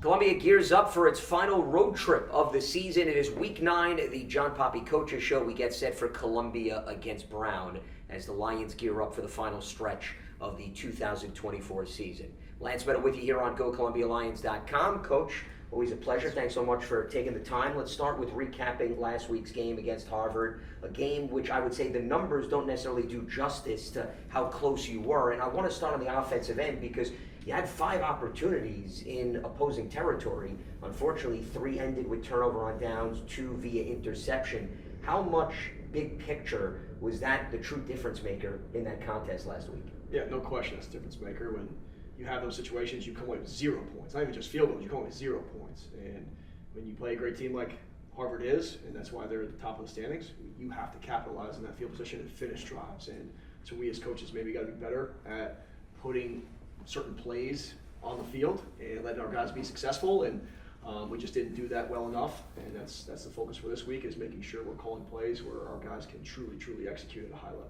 Columbia gears up for its final road trip of the season. It is Week 9, the John Poppy Coaches Show. We get set for Columbia against Brown as the Lions gear up for the final stretch of the 2024 season. Lance Meadow with you here on GoColumbiaLions.com. Coach, always a pleasure. Thanks so much for taking the time. Let's start with recapping last week's game against Harvard, a game which I would say the numbers don't necessarily do justice to how close you were. And I want to start on the offensive end because you had 5 opportunities in opposing territory. Unfortunately, 3 ended with turnover on downs, 2 via interception. How much, big picture, was that the true difference maker in that contest last week? Yeah, no question that's a difference maker. When you have those situations, you come away with 0 points. Not even just field goals, you come away with 0 points. And when you play a great team like Harvard is, and that's why they're at the top of the standings, you have to capitalize on that field position and finish drives. And so we as coaches maybe got to be better at putting certain plays on the field and letting our guys be successful, and we just didn't do that well enough, and that's the focus for this week, is making sure we're calling plays where our guys can truly execute at a high level.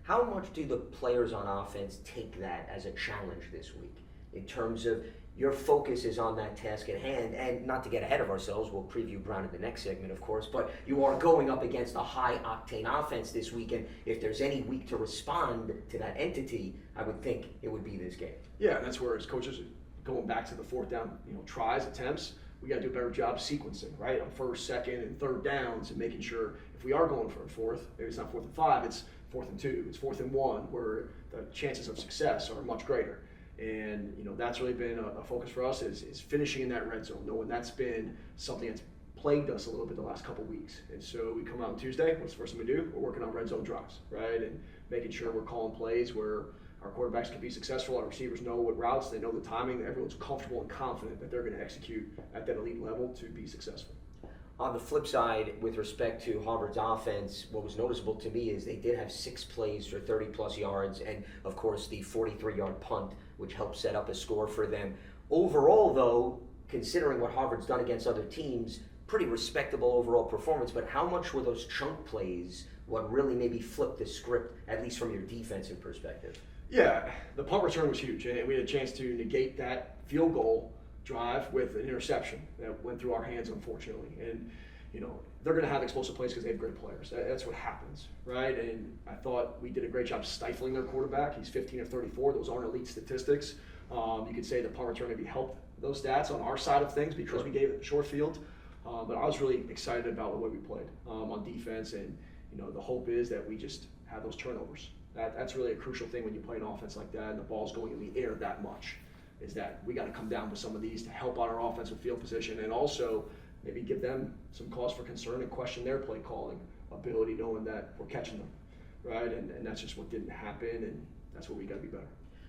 How much do the players on offense take that as a challenge this week in terms of your focus is on that task at hand? And not to get ahead of ourselves, we'll preview Brown in the next segment, of course, but you are going up against a high-octane offense this week, and if there's any week to respond to that entity, I would think it would be this game. Yeah, and that's where as coaches, going back to the 4th down, tries, attempts, we got to do a better job sequencing, right? On 1st, 2nd, and 3rd downs, and making sure if we are going for a 4th, maybe it's not 4th and 5, it's 4th and 2, it's 4th and 1, where the chances of success are much greater. And that's really been a focus for us is finishing in that red zone, knowing that's been something that's plagued us a little bit the last couple weeks. And so we come out on Tuesday, what's the first thing we do? We're working on red zone drives, right? And making sure we're calling plays where our quarterbacks can be successful, our receivers know what routes, they know the timing, everyone's comfortable and confident that they're going to execute at that elite level to be successful. On the flip side, with respect to Harvard's offense, what was noticeable to me is they did have 6 plays for 30-plus yards, and of course the 43-yard punt, which helped set up a score for them. Overall, though, considering what Harvard's done against other teams, pretty respectable overall performance, but how much were those chunk plays what really maybe flipped the script, at least from your defensive perspective? Yeah, the punt return was huge, and we had a chance to negate that field goal drive with an interception that went through our hands, unfortunately. And they're going to have explosive plays because they have great players. That's what happens, right? And I thought we did a great job stifling their quarterback. He's 15 of 34. Those aren't elite statistics. You could say the punt return maybe helped those stats on our side of things because we gave it the short field. But I was really excited about the way we played on defense, and the hope is that we just have those turnovers. That's really a crucial thing when you play an offense like that and the ball's going in the air that much, is that we got to come down with some of these to help out our offensive field position, and also maybe give them some cause for concern and question their play calling ability, knowing that we're catching them, right? And that's just what didn't happen, and that's where we got to be better.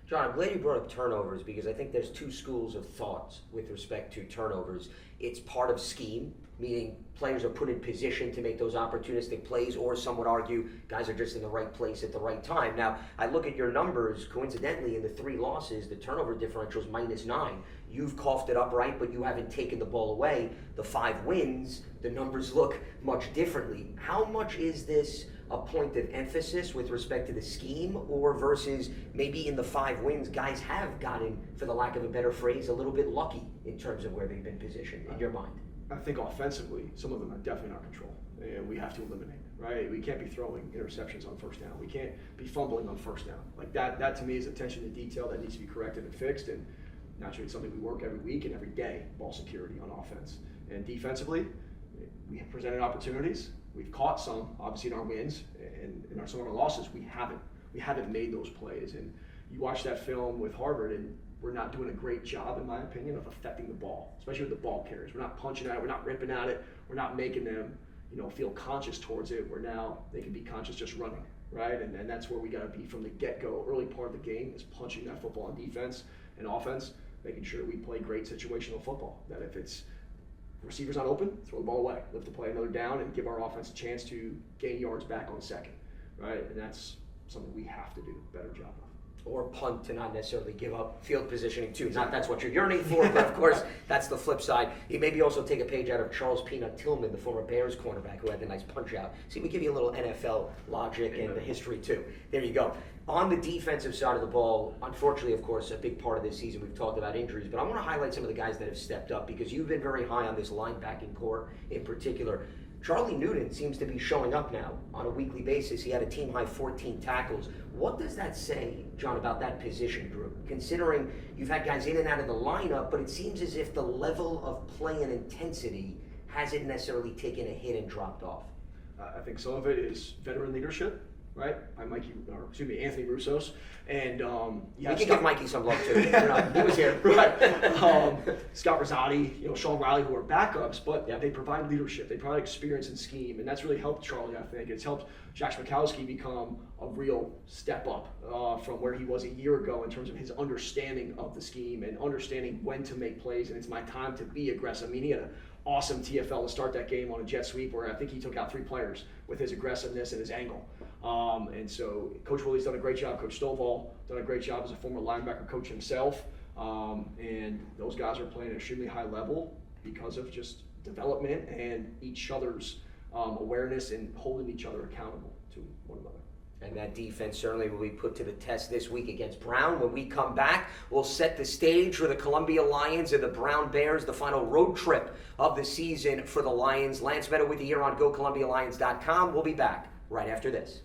John, I'm glad you brought up turnovers because I think there's 2 schools of thoughts with respect to turnovers. It's part of scheme, meaning players are put in position to make those opportunistic plays, or some would argue guys are just in the right place at the right time. Now, I look at your numbers, coincidentally, in the 3 losses, the turnover differential is -9. You've coughed it up right, but you haven't taken the ball away. The 5 wins, the numbers look much differently. How much is this a point of emphasis with respect to the scheme, or versus maybe in the 5 wins, guys have gotten, for the lack of a better phrase, a little bit lucky in terms of where they've been positioned in your mind? I think offensively, some of them are definitely in our control, and we have to eliminate, right? We can't be throwing interceptions on 1st down. We can't be fumbling on 1st down. Like that to me is attention to detail that needs to be corrected and fixed, and naturally it's something we work every week and every day, ball security on offense. And defensively, we have presented opportunities. We've caught some, obviously, in our wins, and in some of our losses, we haven't made those plays. And you watch that film with Harvard, and we're not doing a great job, in my opinion, of affecting the ball, especially with the ball carriers. We're not punching at it, we're not ripping at it, we're not making them, feel conscious towards it, where now they can be conscious just running, right? And that's where we got to be from the get-go. Early part of the game is punching that football on defense and offense, making sure we play great situational football. That if it's receivers not open, throw the ball away, lift the play another down, and give our offense a chance to gain yards back on 2nd, right? And that's something we have to do a better job of. or punt to not necessarily give up field positioning too. Not that's what you're yearning for, but of course that's the flip side. You maybe also take a page out of Charles Peanut Tillman, the former Bears cornerback who had the nice punch out. See, we give you a little NFL logic and the history too. There you go. On the defensive side of the ball, unfortunately, of course, a big part of this season, we've talked about injuries, but I want to highlight some of the guys that have stepped up because you've been very high on this linebacking core in particular. Charlie Newton seems to be showing up now on a weekly basis. He had a team-high 14 tackles. What does that say, John, about that position group? Considering you've had guys in and out of the lineup, but it seems as if the level of play and intensity hasn't necessarily taken a hit and dropped off. I think some of it is veteran leadership, right? By Anthony Russos, and we can give Mikey some love too. He was here, right? Scott Rosati, Sean Riley, who are backups, but they provide leadership, they provide experience and scheme, and that's really helped Charlie. I think it's helped Jack Schmakowski become a real step up from where he was a year ago in terms of his understanding of the scheme and understanding when to make plays, and it's my time to be aggressive. I mean, he had an awesome TFL to start that game on a jet sweep where I think he took out 3 players with his aggressiveness and his angle. And so Coach Willie's done a great job. Coach Stovall done a great job as a former linebacker coach himself. And those guys are playing at an extremely high level because of just development and each other's awareness and holding each other accountable to one another. And that defense certainly will be put to the test this week against Brown. When we come back, we'll set the stage for the Columbia Lions and the Brown Bears, the final road trip of the season for the Lions. Lance Meadow with you here on GoColumbiaLions.com. We'll be back right after this.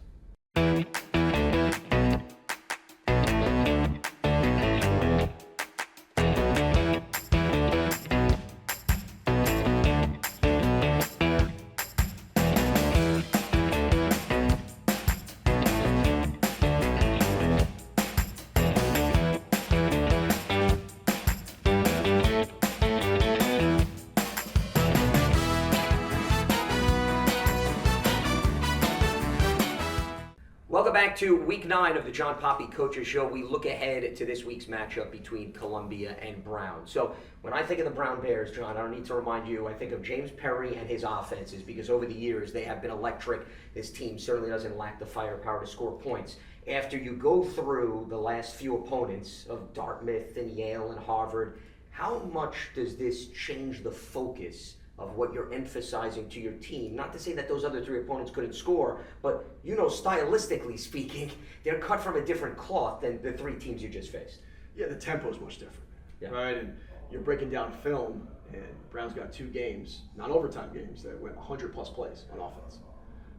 Welcome back to Week 9 of the John Poppy Coaches Show. We look ahead to this week's matchup between Columbia and Brown. So when I think of the Brown Bears, John, I don't need to remind you, I think of James Perry and his offenses because over the years they have been electric. This team certainly doesn't lack the firepower to score points. After you go through the last few opponents of Dartmouth and Yale and Harvard, how much does this change the focus of what you're emphasizing to your team? Not to say that those other 3 opponents couldn't score, but stylistically speaking, they're cut from a different cloth than the 3 teams you just faced. Yeah, the tempo is much different, right? And you're breaking down film, and Brown's got 2 games, non-overtime games, that went 100-plus plays on offense.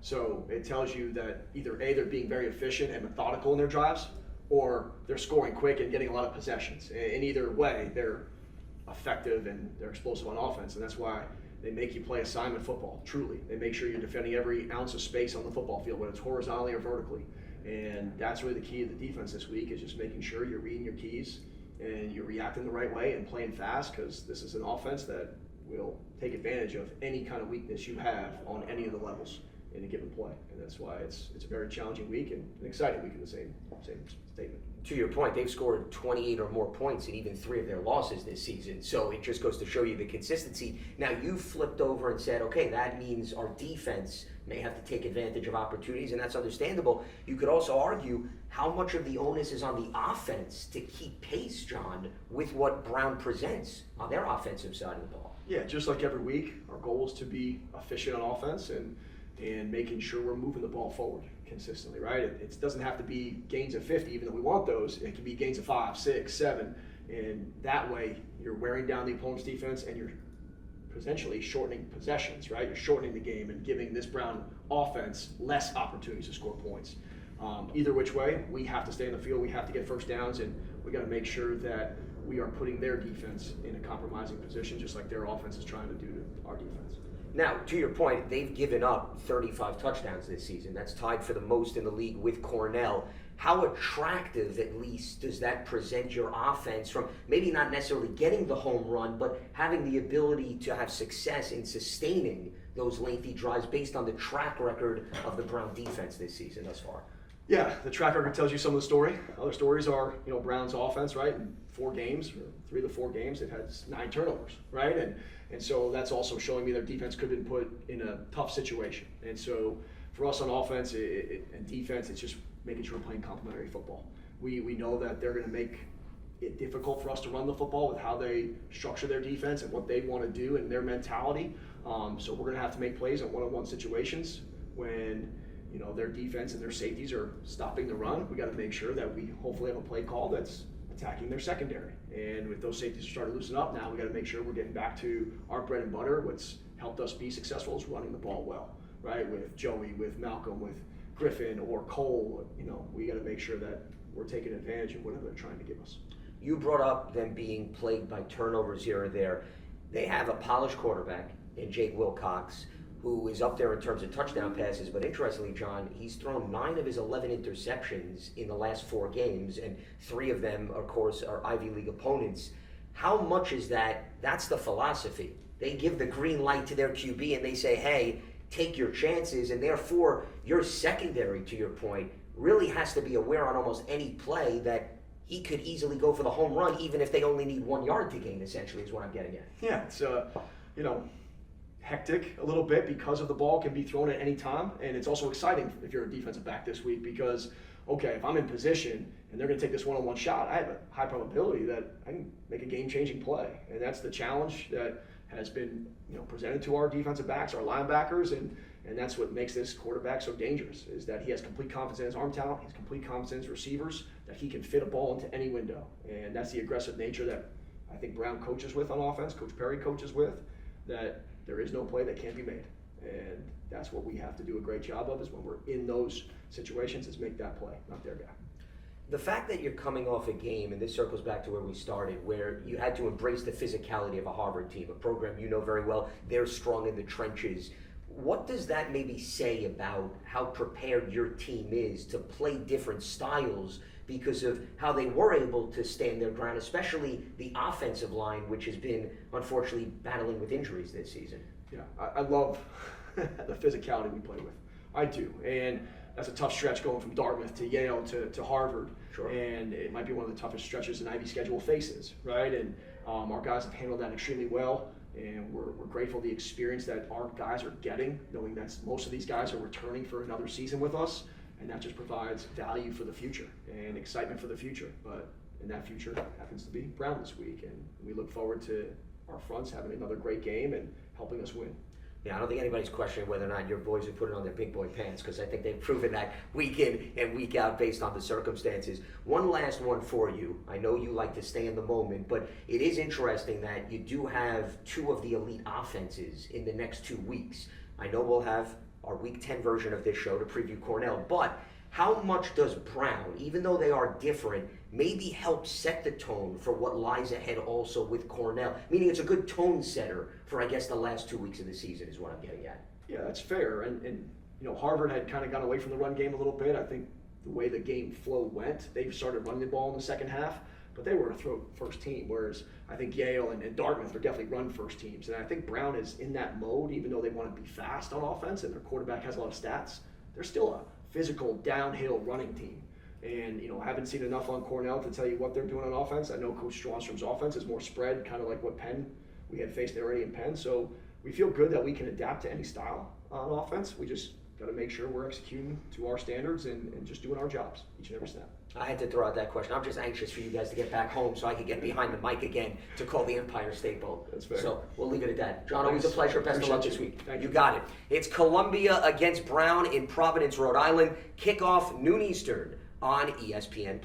So it tells you that either A, they're being very efficient and methodical in their drives, or they're scoring quick and getting a lot of possessions. In either way, they're effective and they're explosive on offense, and that's why they make you play assignment football, truly. They make sure you're defending every ounce of space on the football field, whether it's horizontally or vertically. And that's really the key of the defense this week, is just making sure you're reading your keys and you're reacting the right way and playing fast, because this is an offense that will take advantage of any kind of weakness you have on any of the levels in a given play. And that's why it's a very challenging week and an exciting week in the same statement. To your point, they've scored 28 or more points in even 3 of their losses this season. So it just goes to show you the consistency. Now you flipped over and said, okay, that means our defense may have to take advantage of opportunities, and that's understandable. You could also argue how much of the onus is on the offense to keep pace, John, with what Brown presents on their offensive side of the ball. Yeah, just like every week, our goal is to be efficient on offense and making sure we're moving the ball forward consistently, right? It doesn't have to be gains of 50, even though we want those. It can be gains of 5, 6, 7, and that way you're wearing down the opponent's defense and you're potentially shortening possessions, right? You're shortening the game and giving this Brown offense less opportunities to score points. Either which way, we have to stay in the field, we have to get first downs, and we got to make sure that we are putting their defense in a compromising position, just like their offense is trying to do to our defense. Now, to your point, they've given up 35 touchdowns this season. That's tied for the most in the league with Cornell. How attractive, at least, does that present your offense from maybe not necessarily getting the home run, but having the ability to have success in sustaining those lengthy drives based on the track record of the Brown defense this season thus far? Yeah, the track record tells you some of the story. Other stories are, Brown's offense, right? In 4 games, or 3 of the 4 games, it has 9 turnovers, right? And so that's also showing me their defense could have been put in a tough situation. And so for us on offense and defense, it's just making sure we're playing complementary football. We know that they're going to make it difficult for us to run the football with how they structure their defense and what they want to do and their mentality. So we're going to have to make plays in one-on-one situations when their defense and their safeties are stopping the run. We got to make sure that we hopefully have a play call that's attacking their secondary. And with those safeties starting to loosen up now, we got to make sure we're getting back to our bread and butter. What's helped us be successful is running the ball well, right? With Joey, with Malcolm, with Griffin or Cole. We got to make sure that we're taking advantage of whatever they're trying to give us. You brought up them being plagued by turnovers here or there. They have a polished quarterback in Jake Wilcox, who is up there in terms of touchdown passes, but interestingly, John, he's thrown 9 of his 11 interceptions in the last 4 games, and 3 of them, of course, are Ivy League opponents. How much is that's the philosophy? They give the green light to their QB and they say, hey, take your chances, and therefore your secondary, to your point, really has to be aware on almost any play that he could easily go for the home run, even if they only need 1 yard to gain, essentially, is what I'm getting at. Yeah, it's hectic a little bit because of the ball can be thrown at any time, and it's also exciting if you're a defensive back this week because, okay, if I'm in position and they're going to take this one-on-one shot, I have a high probability that I can make a game-changing play, and that's the challenge that has been presented to our defensive backs, our linebackers, and that's what makes this quarterback so dangerous, is that he has complete confidence in his arm talent, he has complete confidence in his receivers, that he can fit a ball into any window. And that's the aggressive nature that I think Brown coaches with on offense, Coach Perry coaches with, that there is no play that can't be made. And that's what we have to do a great job of, is when we're in those situations, is make that play, not their guy. The fact that you're coming off a game, and this circles back to where we started, where you had to embrace the physicality of a Harvard team, a program you know very well, they're strong in the trenches. What does that maybe say about how prepared your team is to play different styles because of how they were able to stand their ground, especially the offensive line, which has been, unfortunately, battling with injuries this season? Yeah, I love the physicality we play with. I do. And that's a tough stretch going from Dartmouth to Yale to Harvard. Sure. And it might be one of the toughest stretches an Ivy schedule faces, right? And our guys have handled that extremely well. And we're grateful for the experience that our guys are getting, knowing that most of these guys are returning for another season with us, and that just provides value for the future and excitement for the future. And that future happens to be Brown this week, and we look forward to our fronts having another great game and helping us win. Yeah, I don't think anybody's questioning whether or not your boys have put it on their big boy pants, because I think they've proven that week in and week out based on the circumstances. One last one for you. I know you like to stay in the moment, but it is interesting that you do have 2 of the elite offenses in the next 2 weeks. I know we'll have our Week 10 version of this show to preview Cornell, but how much does Brown, even though they are different, maybe help set the tone for what lies ahead also with Cornell? Meaning it's a good tone setter for, I guess, the last 2 weeks of the season is what I'm getting at. Yeah, that's fair. And Harvard had kind of gone away from the run game a little bit. I think the way the game flow went, they started running the ball in the second half, but they were a throw first team, whereas I think Yale and Dartmouth are definitely run first teams. And I think Brown is in that mode, even though they want to be fast on offense and their quarterback has a lot of stats. They're still a physical downhill running team. And haven't seen enough on Cornell to tell you what they're doing on offense. I know Coach Strawstrom's offense is more spread, kind of like what Penn we had faced already in Penn. So we feel good that we can adapt to any style on offense. We just got to make sure we're executing to our standards and just doing our jobs each and every snap. I had to throw out that question. I'm just anxious for you guys to get back home so I can get behind the mic again to call the Empire State Bowl. That's fair. So we'll leave it at that. John, always a pleasure. Best of luck this week. Thank you got it. It's Columbia against Brown in Providence, Rhode Island. Kickoff noon Eastern on ESPN+.